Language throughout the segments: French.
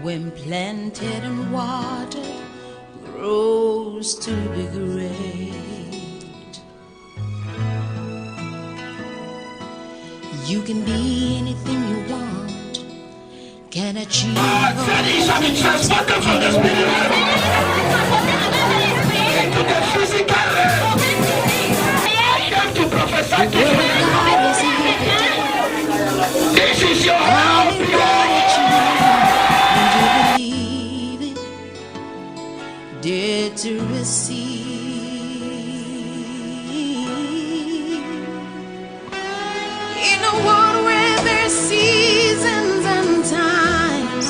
when planted and watered, grows to be great. You can be anything you want, can achieve. He shall be transported from the spirit into the physical realm. I came to prophesy to you. This is your help, dare to receive. In a world where there's seasons and times,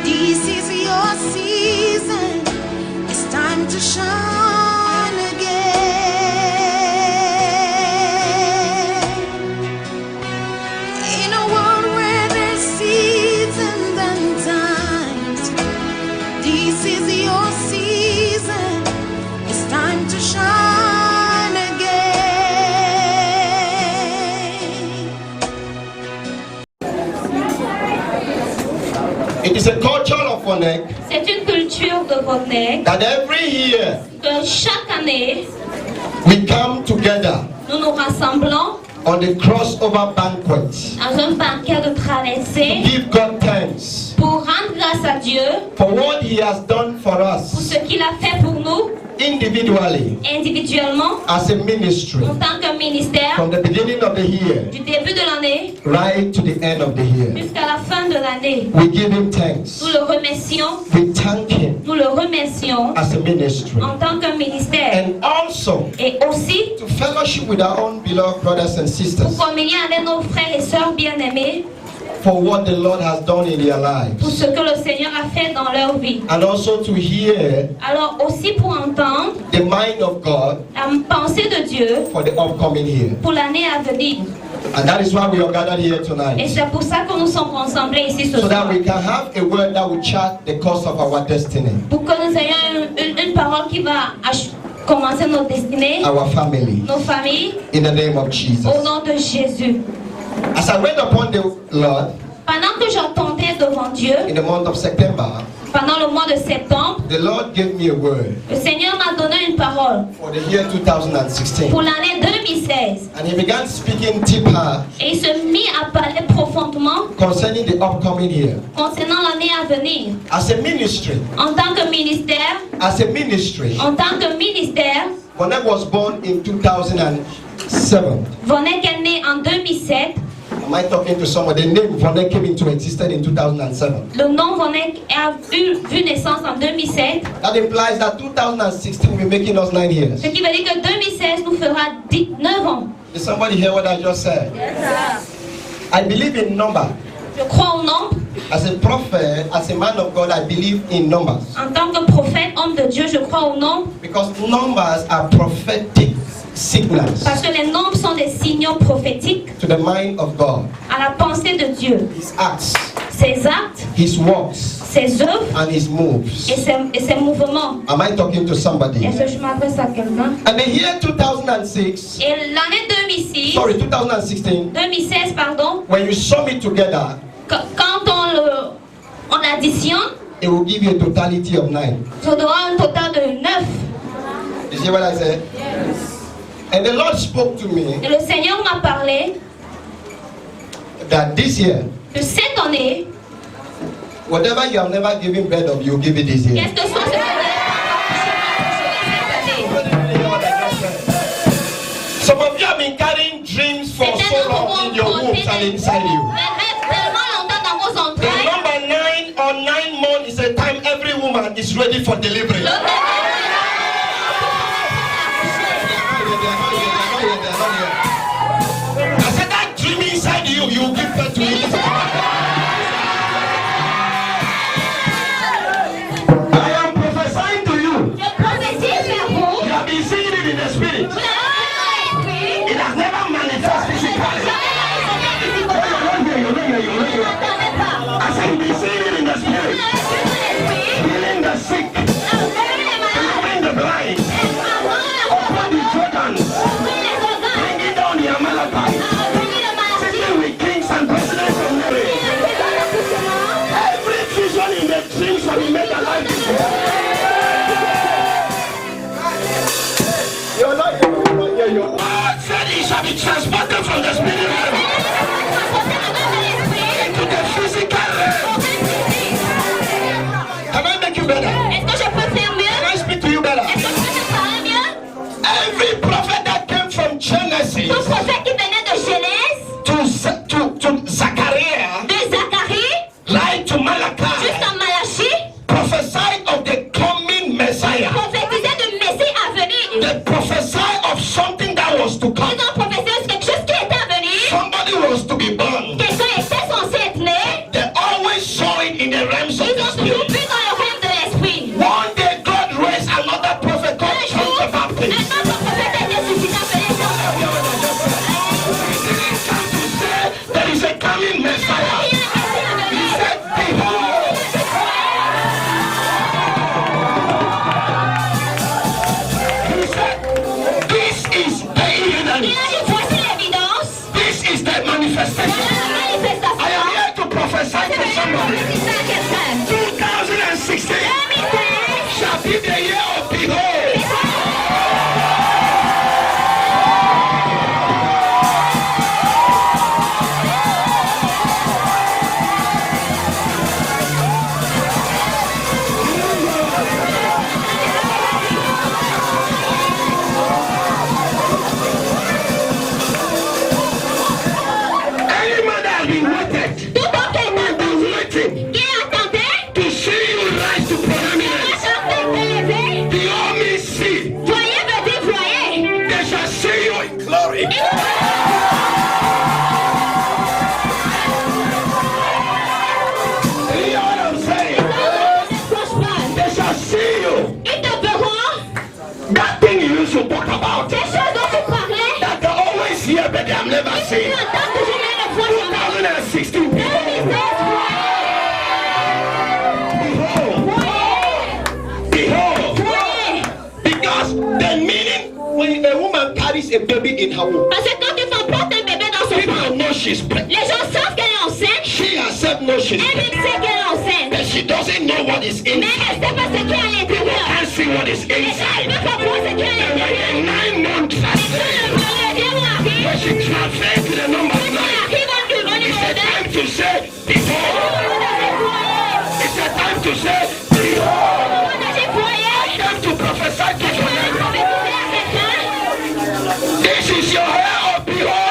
this is your season. It's time to shine again. In a world where there's seasons and times, this is your season. It's time to shine again. It is a culture of Wonek. C'est une culture de Wonek That every year que chaque année, we come together nous nous rassemblons on the crossover banquet. dans un banquet de traversée Give God thanks pour rendre grâce à Dieu for what He has done for pour us ce qu'il a fait pour nous individually individuellement as a ministry en tant que ministère from the beginning of the year du début de l'année right to the end of the year. jusqu'à la fin de l'année. We give Him thanks. Nous le remercions, We thank Him nous le remercions as a ministry en tant que ministère and also et aussi to fellowship with our own beloved brothers and pour sisters communier avec nos frères et sœurs bien-aimés for what the Lord has done in their pour lives, ce que le Seigneur a fait dans leur vie. and also to hear Alors aussi pour entendre the mind of God la pensée de Dieu for the upcoming year. pour l'année à venir. And that is why we are gathered here Et tonight, c'est pour ça que nous sommes rassemblés ici ce so that soir. we can have a word that will chart the course of our destiny, Pour que nous ayons une parole qui va commencer nos destinées, our family, nos familles, in the name of Jesus. au nom de Jésus. As I went upon the Lord Pendant que j'attendais devant Dieu, in the month of September, pendant le mois de septembre, the Lord gave me a word le Seigneur m'a donné une parole for the year 2016. pour l'année 2016. And He began speaking deeper Et il se mit à parler profondément concerning the upcoming year. concernant l'année à venir. As a ministry, En tant que ministère, Wonek was born in 2007. Wonek est né en 2007. Am I talking to someone? The name Wonek came into existence in 2007. Le nom Wonek a vu naissance en 2007. That implies that 2016 will be making us 9 years. Ce qui veut dire que 2016 nous fera 9 ans. Did somebody hear what I just said? Yes, sir. I believe in number. Je crois au nombre. As a prophet, as a man of God, I believe in numbers. En tant que prophète, homme de Dieu, je crois au nombre. Because numbers are prophetic signals Parce que les nombres sont des signaux prophétiques to the mind of God. à la pensée de Dieu. His acts, Ses actes, His works, ses œuvres and His moves. et ses mouvements. Am I talking to somebody? Est-ce que je m'adresse à quelqu'un? And the year 2006, Et l'année 2006, sorry, 2016, 2016, pardon, when you sum it together, quand on additionne, it will give you a totality of 9. ça donnera un total de 9. You see what I said? Yes. And the Lord spoke to me Et le Seigneur m'a parlé that this year, que cette année, whatever you have never given birth of, you give it this year. qu'est-ce que soit ce que Some of you have been carrying dreams for so long in your wombs and inside you. The number 9 or 9 months is a time every woman is ready for delivery. I said that dream inside you, you give birth to it. I am prophesying to you. You have been seeing it in the spirit. It has never manifested physically. As I have been seeing it in the spirit, healing the sick, delivering the blind, open the Jordan, bringing down the Amalekites, sitting with kings and presidents of Mary. of the spirit realm into the physical realm. Can I make you better? Est-ce que je peux faire mieux? Can I speak to you better? Est-ce que je peux te parler mieux? Every prophet that came from Genesis Tout prophète qui venait de Genèse, to Zachariah, de Zacharie, right to Malachi, jusqu'à Malachie, prophesied of the coming Messiah. prophétisait du Messie à venir. They prophesied of something that was to come. Ils ont prophétisé quelque chose qui était à venir. Somebody was to be born. Quelqu'un était censé être né. They always saw it in the realms of Ils the ont toujours spirit. vu dans le règne de l'esprit. One day God raised another prophet called Un John jour, the un Baptist. autre prophète a été suscité appelé Jean. There is a coming Messiah. Il y a un Messie à He venir. said, behold. He said, this is the Il evidence. a dit, voici l'évidence. This is the manifestation. Voilà la I am manifestation. here to prophesy to somebody. Prophétiser à quelqu'un. 2016 2016, shall be the year of behold. Any man that has been waited, tout homme qui est attendu, waiting qui attendait, to see you rise to prominence, attendait d'élever. behold me see, Voyez veut dire voyez. they shall see you in glory. You hear what I'm saying? They shall see you. Ils te verront That thing you used to talk about, des choses dont tu parlais. that they always hear but they have never Tu seen. entends que je ne le vois jamais. 2016 people. 2016, Behold, behold. voyez. Because the meaning when a woman carries a baby in her womb, Parce que quand une femme porte un bébé dans son people ventre, know she's pregnant. les gens savent qu'elle est enceinte. She herself knows she's Elle pregnant, même sait qu'elle est enceinte. but she doesn't know what is Mais elle ne inside. sait pas ce qu'il y a à l'intérieur. Can't see what is Elle ne inside. peut pas voir ce qu'il y a à And when l'intérieur. the 9 months Quand passed, le deuxième arrive, when she transferred to the number quand il 9, arrive au it's numéro a 2, time to say, behold. It's a time to say, behold. on a dit voyez. Time to prophesy to your neighbor. Prophétiser à quelqu'un. This is your hair of behold.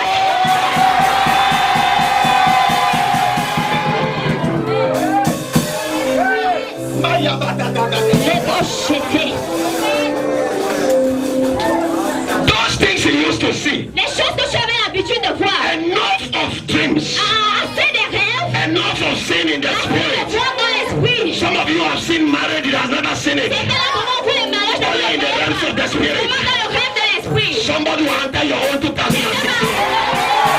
Les gauches jetés. Those things you used to see. Les choses que tu avais l'habitude de voir. Enough of dreams. Assez des rêves. Enough of sin in the Assez de spirit. voir dans l'esprit. Some of you have seen marriage, it has never seen it. C'était là comment on voit les mariages de Only in the realms of the spirit. Comment dans le rêve de l'esprit. Somebody will enter your own 2016.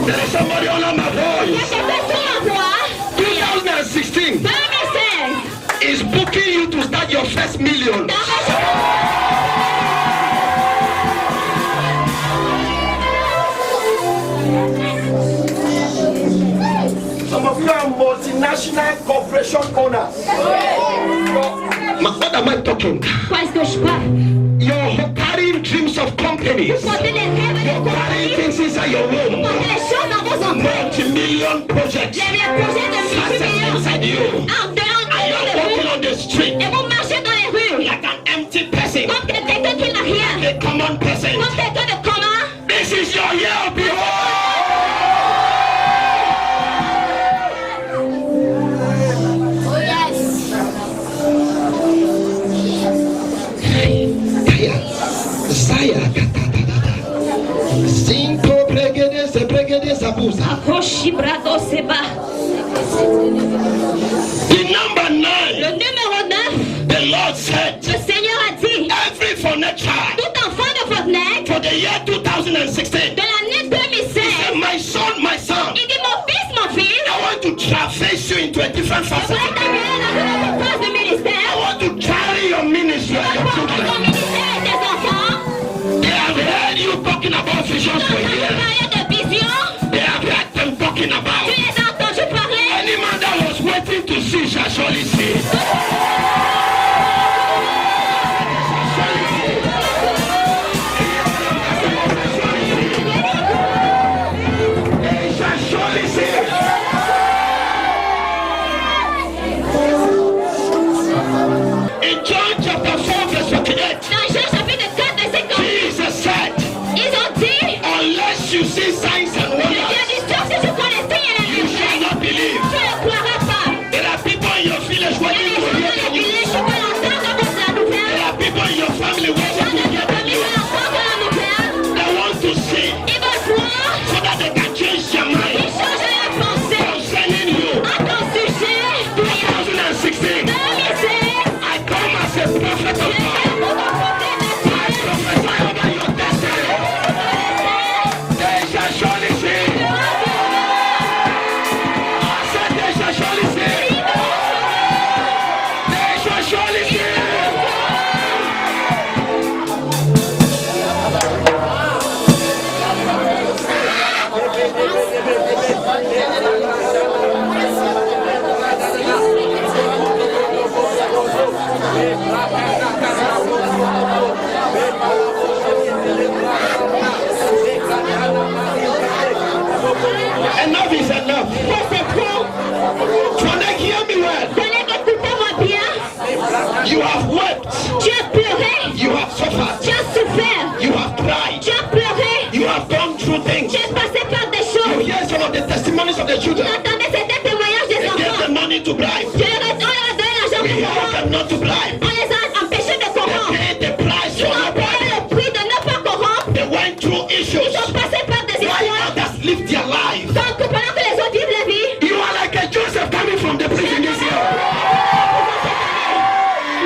There is somebody under my voice. Quelqu'un sur la voie. 2016 2016. is booking you to start your first million. Some of you are multinational corporation owners. What am I talking? Quoi est-ce que je parle? You're carrying dreams of companies. Portez les rêves des You're carrying compagnies. things inside your womb. Portez les choses dans vos entrailles. Multi-million projects. Les projets de multi-millions. Inside you. En dehors And you're de walking vous. on the street Et vous marchez dans les rues. like an empty person. Comme quelqu'un qui n'a rien. A common person. Comme quelqu'un de commun. This is your year of behold. Oh yes. Zaya Cinco pregede sabusa. Akoshi brado seba. The number 9, Le numéro 9. the Lord said, Le Seigneur a dit. every foreigner child Tout enfant de votre nez. for the year 2016, De l'année 2016. and my son, Il dit mon fils. I want to traverse you into a different Je voudrais facet. t'amener dans une autre phase de I ministère. want to carry your ministry and your Ton children. ministère et tes enfants. They have heard you talking about visions for Tu years. parlais de vision. They have heard them talking Tu about. les as entendus parler. Any man that was waiting to see shall surely see. signs and Le Dieu wonders, du ciel, si tu vois les signes et les you shall miracles, not believe. tu ne croiras pas. There are people in your village Il y a waiting des to gens hear dans from les you. villages qui veulent entendre la There nouvelle. are people in your family Les waiting gens to de hear ta from famille you. veulent entendre la nouvelle. They want to see Ils veulent voir, so that they can change their mind ils changent leur pensée concerning you. à ton sujet. 2016, 2016, I come as a prophet of God. I prophesy over your destiny. They shall surely see. I said they shall surely see. They shall surely see. Enough is enough. c'est trop. Connect, hear me well. Collègues, écoutez-moi bien. You have wept. Tu as pleuré, You have suffered. tu as souffert, You have cried. tu as pleuré, You have gone through things. tu es passé par des You choses. hear some of the testimonies of the children. Entendez certains témoignages des They gave enfants. them money to bribe. On leur a donné l'argent We pour help corrompre. them not to bribe. On les a empêchés de They corrompre. paid the price Ils for ont not payé bribing. le prix de ne pas corrompre. They went through issues. Ils sont passés par des Why histoires. others live their life? Donc, pendant que les autres vivent la vie, You are like a Joseph coming from the prison this year.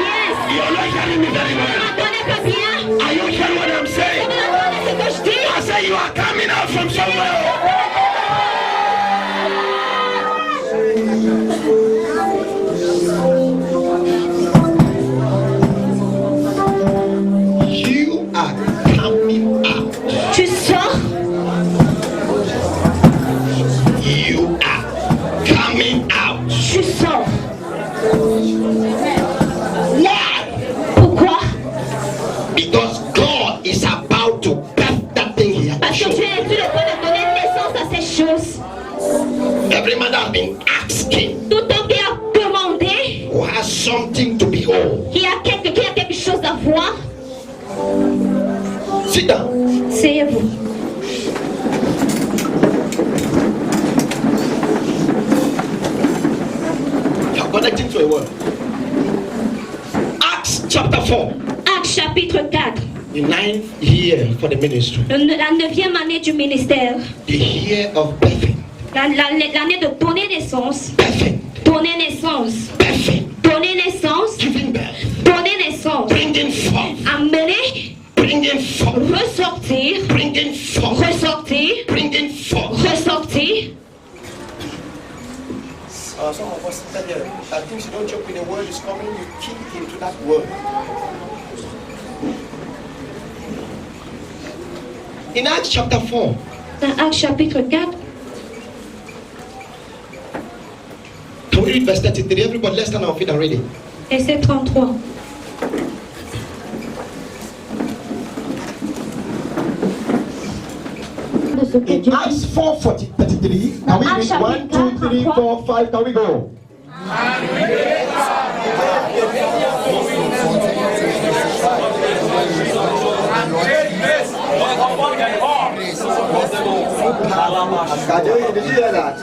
yes, You're not hearing me very vous well. n'entendez pas bien. Are you hearing what I'm saying? Vous entendez ce que je dis. I say you are coming out from somewhere. You are coming out. Tu sors, You are coming out. tu sors. Why? Pourquoi? Because God is about to birth that thing He has Parce que shown. tu es sur le point de donner naissance à ces choses. Every man that has been asking Tout homme qui a demandé, who has something to behold. qui a quelque chose à voir, Sit down. asseyez-vous. You are connecting to a word. Acts chapter 4. Actes chapitre 4, The 9th year for the ministry. la 9e année du ministère, The year of birthing. l'année de donner naissance, Birthing. donner naissance, Birthing. donner naissance, Giving birth. donner naissance, Bringing forth. amener, Bringing forth. ressortir, Bringing forth. ressortir, Bringing forth. ressortir. Some of us tell you, I think you don't joke when the word is coming, you keep into that word. In Acts chapter 4, Dans Actes chapitre 4, can we read verse 33? Everybody, let's stand on our feet and read it. verset 33. De ce que In Dieu Acts 4, 33, can we Acts read 1, 2, 3, 4, 5? Can we go? Did you hear that?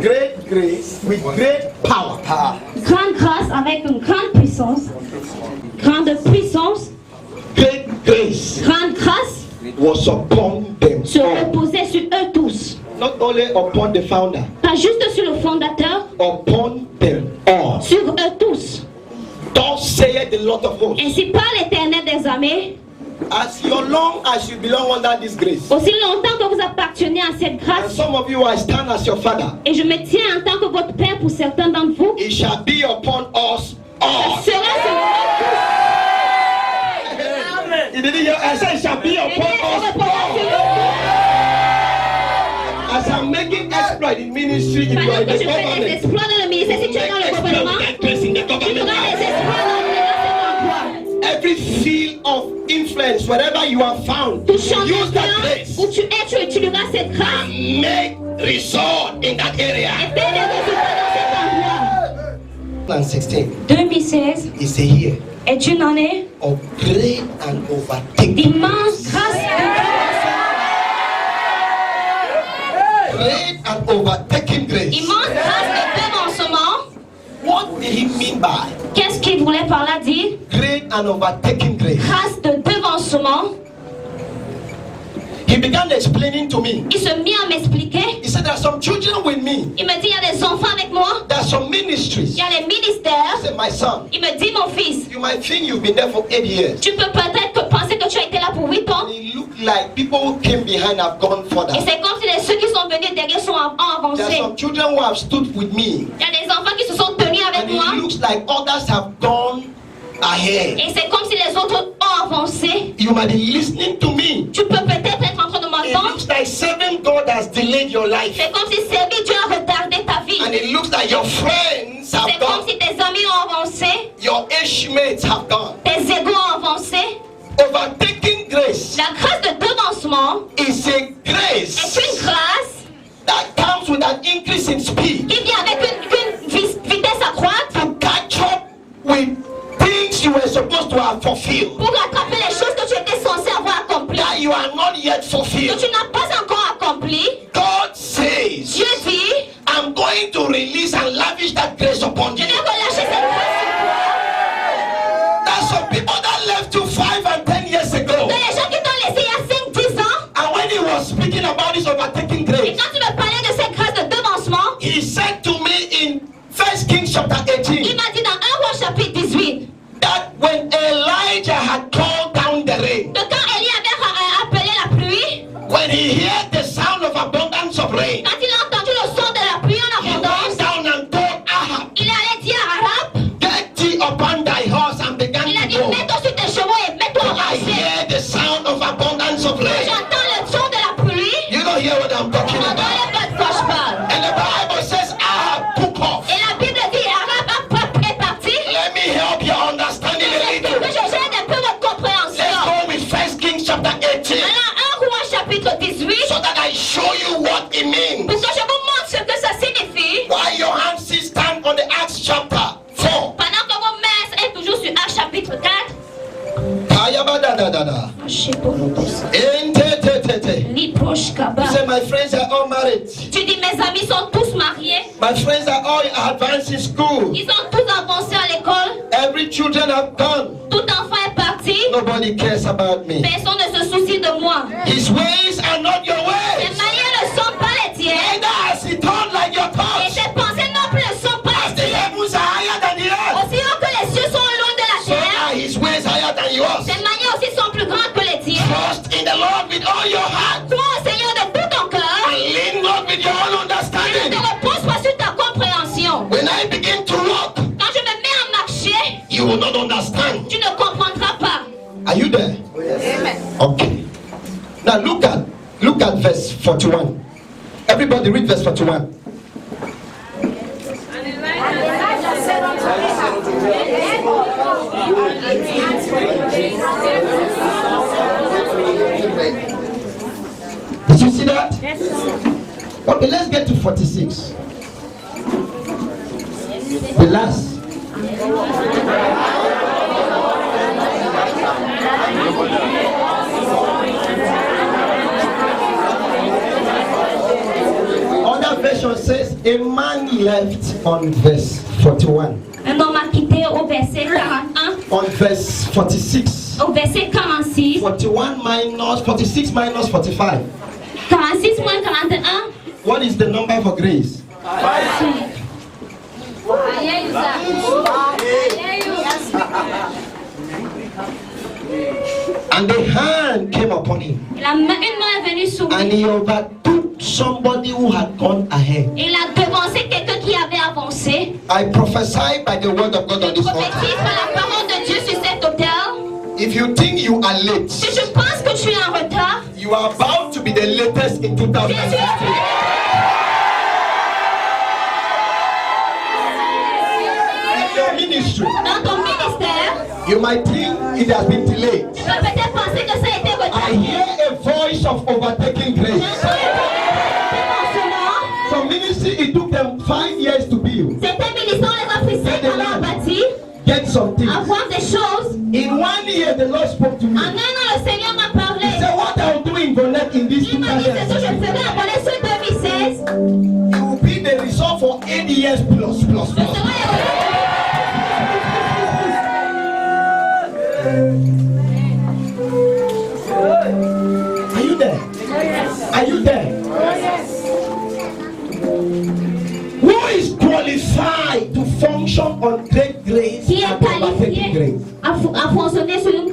Great grace with great power. grande grâce avec une grande puissance, grande puissance, Great grace grande grâce was upon them se all. reposait sur eux tous. Not only upon the founder, Pas juste sur le fondateur, upon them all. sur eux tous. Thus saith the Lord of hosts. Ainsi par l'Éternel des armées, As long as you belong under this grace, aussi longtemps que vous appartenez à cette and grâce, some of you I stand as your father, et je me tiens en tant que votre Père pour certains d'entre vous, it shall be upon us all. sera sur You didn't hear? I said it shall be upon us all. As I'm making exploit in ministry, if you are Pendant in que the je fais des government, exploits dans le ministère, si tu es dans le exploit gouvernement, with that grace in the tu feras government. des exploits dans l'emploi. Every field of influence, wherever you are found, Tout champ use that d'influence grace où tu es, tu utiliseras cette grâce and make resort in that et area. fais des résultats dans cet endroit. And 16 2016 is a year est une année of great and overtaking. d'immense grâce et de and overtaking grace. Immense grâce de devancement. What did he mean by Qu'est-ce qu'il voulait par là dire? great and overtaking grace? Grâce de devancement. He began explaining to me. Il se mit à m'expliquer. He said, there are some children with me. Il me dit, il y a des enfants avec moi. There are some ministries. Il y a les ministères. He said, my son, Il me dit, mon fils, you might think you've been there for 8 years. tu peux peut-être penser que tu as été là pour 8 ans. And it looked like people who came behind have gone further. Et c'est comme si ceux qui sont venus derrière ont There are avancé. some children who have stood with me. Il y a des enfants qui se sont tenus avec And moi. it looks like others have gone ahead. Et c'est comme si les autres ont avancé. You might be listening to me. Tu peux peut-être être en train de It m'entendre. looks like serving God has delayed your life. C'est comme si servir Dieu a retardé ta vie. And it looks like your friends have C'est comme gone. si tes amis ont avancé. Your age mates have gone. Tes égaux ont avancé. Overtaking grace La grâce de devancement is a est grace une grâce that comes with an increase in speed qui vient avec une vitesse accroître to catch up with things you were supposed to have fulfilled pour rattraper les choses que tu étais censé avoir accomplies, that you are not yet que fulfilled. tu n'as pas encore accomplies. God says, Dieu dit, I'm going to release and lavish that grace upon je you. vais relâcher cette grâce sur toi. There's some people that left you 5 and 10 years ago. Il y a des gens qui t'ont laissé il y a 5-10 ans. And when he was speaking about this overtaking Et grace, quand tu me parlais de cette grâce de devancement, he said to me in 1 Kings chapter il 18 m'a dit dans 1 Roi chapitre 18 that when Elijah had called down the rain, que quand Élie avait appelé la pluie, when he heard the sound of abundance of rain, quand il a entendu le son de la pluie en he went abondance, down and told Ahab, il est allé dire à Rahab, get thee upon thy horse and began il a to dit go. mets-toi sur tes chevaux et mets-toi en I marche. hear the sound of abundance of rain. J'entends le son de la pluie. You don't hear what I'm talking On about. n'entend pas de quoi je parle. And the Bible says Ahab took off. Et la Bible dit Rahab est parti. Let me help your understanding a Que little. je gêne un peu votre Let's compréhension. go with 1 Kings chapter 18 Alors 1 Roi chapitre 18, so that I show you what it means. pour que je vous montre ce que ça signifie. While your hands still stand on the Acts chapter 4. Pendant que vos mains est toujours sur Actes chapitre 4. Ayabadadadada. Je sais pas. Entetetete. Liproshkaba. You say my friends are all married. Tu dis mes amis sont tous mariés. My friends are all advanced in school. Ils ont tous avancé à l'école. Every children have gone. Tout enfant est parti. Nobody cares about me. Personne ne se soucie de moi. His ways are not your Ses ways. manières ne sont pas les tiennes. Neither has he thought like your Et thoughts. ses pensées non plus ne sont pas As les the tiennes. heavens are higher than the earth, Aussi haut que les cieux sont loin de la so are terre, his ways higher than yours. ses manières aussi sont plus grandes que les tiennes. Trust in the Lord with all your heart. Crois au Seigneur de tout ton cœur. And lean not with your own Et ne understanding. te repose pas sur ta compréhension. When I begin to walk, Quand je me mets à marcher, you will not understand. tu ne comprendras pas. Are you there? Okay. Now look at verse 41. Everybody read verse 41. Did you see that? Yes. Okay, let's get to 46. The last. Other version says a man left on verse 41. Un homme a quitté au verset 41, On verse 46. au verset 46, 41 minus 46 minus 45. 46 moins 41. What is the number for grace? And the hand came upon him, Une main est venue sur and lui. he overtook somebody who had gone ahead. Il a devancé quelqu'un qui avait avancé. I prophesy by the word of God on Je this altar. prophétise par la parole de Dieu sur cet autel. If you think you are late, Si je pense que tu es en retard, you are about to be the latest in je suis 2016. In your ministry, dans ton ministère. you might think it has been delayed. Tu peux peut-être penser que ça a été I retardé. hear a voice of overtaking grace. Some ministry, it took them 5 years to build. Certains ministères, les a pris 5 ans à bâtir, Get some things. avoir des choses. In 1 year, the Lord spoke to En me. un an, le Seigneur m'a parlé. He said, what I will do in Bonnet in this Il m'a dit, c'est ce que je 2016. ferai à Bonnet sur 2016. for 8 years plus. Are you there? Are you there? Who is qualified to function on great grace Qui est and overtaking qualifié grace? à fonctionner sur une